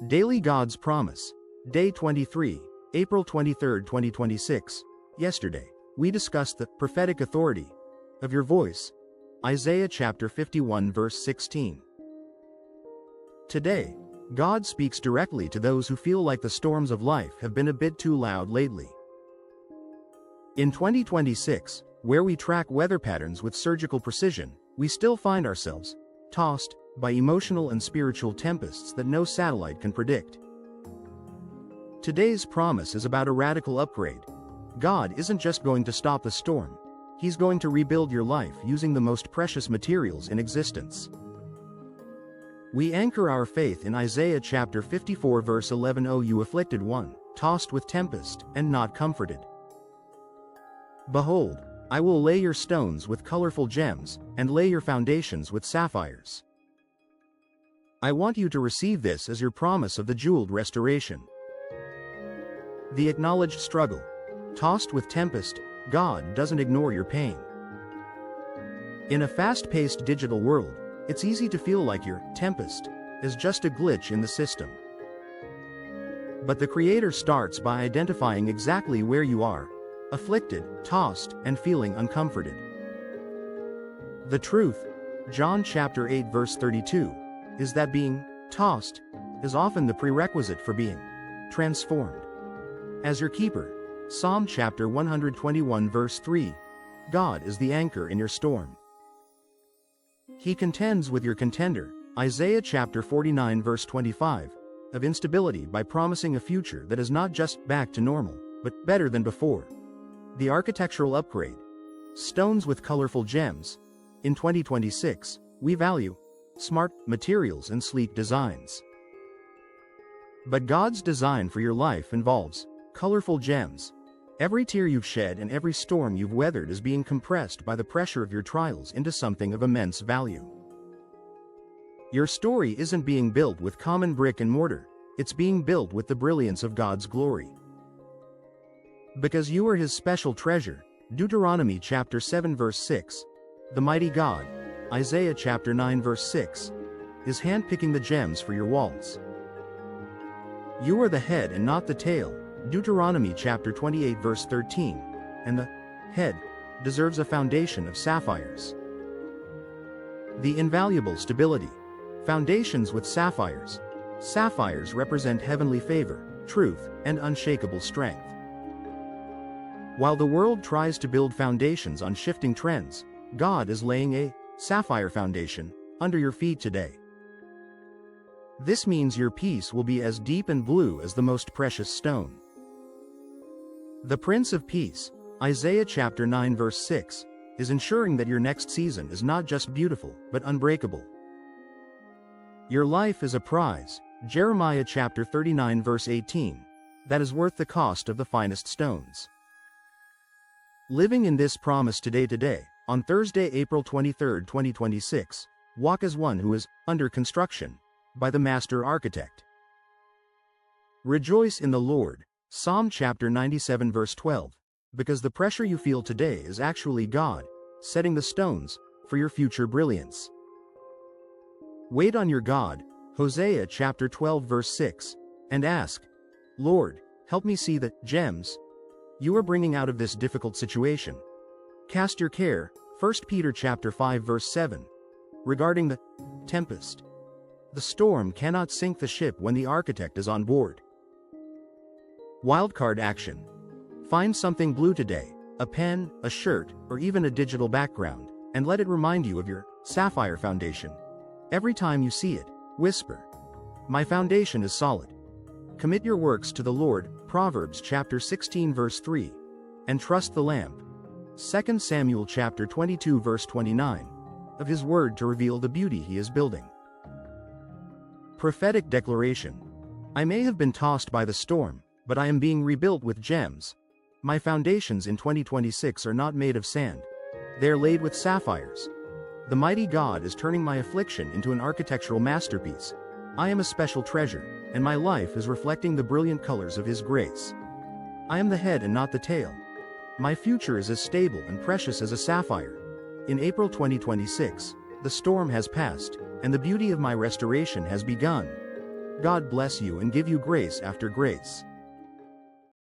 Daily God's Promise. Day 23, April 23, 2026. Yesterday, we discussed the prophetic authority of your voice. Isaiah chapter 51 verse 16. Today, God speaks directly to those who feel like the storms of life have been a bit too loud lately. In 2026, where we track weather patterns with surgical precision, we still find ourselves tossed by emotional and spiritual tempests that no satellite can predict. Today's promise is about a radical upgrade. God isn't just going to stop the storm, He's going to rebuild your life using the most precious materials in existence. We anchor our faith in Isaiah chapter 54 verse 11. O you afflicted one, tossed with tempest, and not comforted. Behold, I will lay your stones with colorful gems, and lay your foundations with sapphires. I want you to receive this as your promise of the jeweled restoration. The acknowledged struggle. Tossed with tempest, God doesn't ignore your pain. In a fast-paced digital world, it's easy to feel like your tempest is just a glitch in the system. But the Creator starts by identifying exactly where you are, afflicted, tossed, and feeling uncomforted. The truth, John chapter 8 verse 32, is that being tossed is often the prerequisite for being transformed. As your keeper, Psalm chapter 121 verse 3, God is the anchor in your storm. He contends with your contender, Isaiah chapter 49 verse 25, of instability by promising a future that is not just back to normal, but better than before. The architectural upgrade. Stones with colorful gems. In 2026, we value smart materials and sleek designs. But God's design for your life involves colorful gems. Every tear you've shed and every storm you've weathered is being compressed by the pressure of your trials into something of immense value. Your story isn't being built with common brick and mortar, it's being built with the brilliance of God's glory. Because you are His special treasure, Deuteronomy chapter 7 verse 6, the mighty God, Isaiah chapter 9 verse 6, is handpicking the gems for your walls. You are the head and not the tail, Deuteronomy chapter 28 verse 13, and the head deserves a foundation of sapphires. The invaluable stability. Foundations with sapphires. Sapphires represent heavenly favor, truth, and unshakable strength. While the world tries to build foundations on shifting trends, God is laying a sapphire foundation under your feet today. This means your peace will be as deep and blue as the most precious stone. The Prince of Peace, Isaiah chapter 9 verse 6, is ensuring that your next season is not just beautiful, but unbreakable. Your life is a prize, Jeremiah chapter 39 verse 18, that is worth the cost of the finest stones. Living in this promise today, on Thursday, April 23, 2026, walk as one who is under construction by the Master Architect. Rejoice in the Lord, Psalm chapter 97 verse 12, because the pressure you feel today is actually God setting the stones for your future brilliance. Wait on your God, Hosea chapter 12 verse 6, and ask, Lord, help me see the gems you are bringing out of this difficult situation. Cast your care, 1 Peter chapter 5 verse 7, regarding the tempest. The storm cannot sink the ship when the architect is on board. Wildcard action. Find something blue today, a pen, a shirt, or even a digital background, and let it remind you of your sapphire foundation. Every time you see it, whisper, my foundation is solid. Commit your works to the Lord, Proverbs chapter 16 verse 3, and trust the lamp, 2 Samuel chapter 22 verse 29, of His word to reveal the beauty He is building. Prophetic declaration. I may have been tossed by the storm, but I am being rebuilt with gems. My foundations in 2026 are not made of sand. They are laid with sapphires. The mighty God is turning my affliction into an architectural masterpiece. I am a special treasure, and my life is reflecting the brilliant colors of His grace. I am the head and not the tail. My future is as stable and precious as a sapphire. In April 2026, the storm has passed, and the beauty of my restoration has begun. God bless you and give you grace after grace.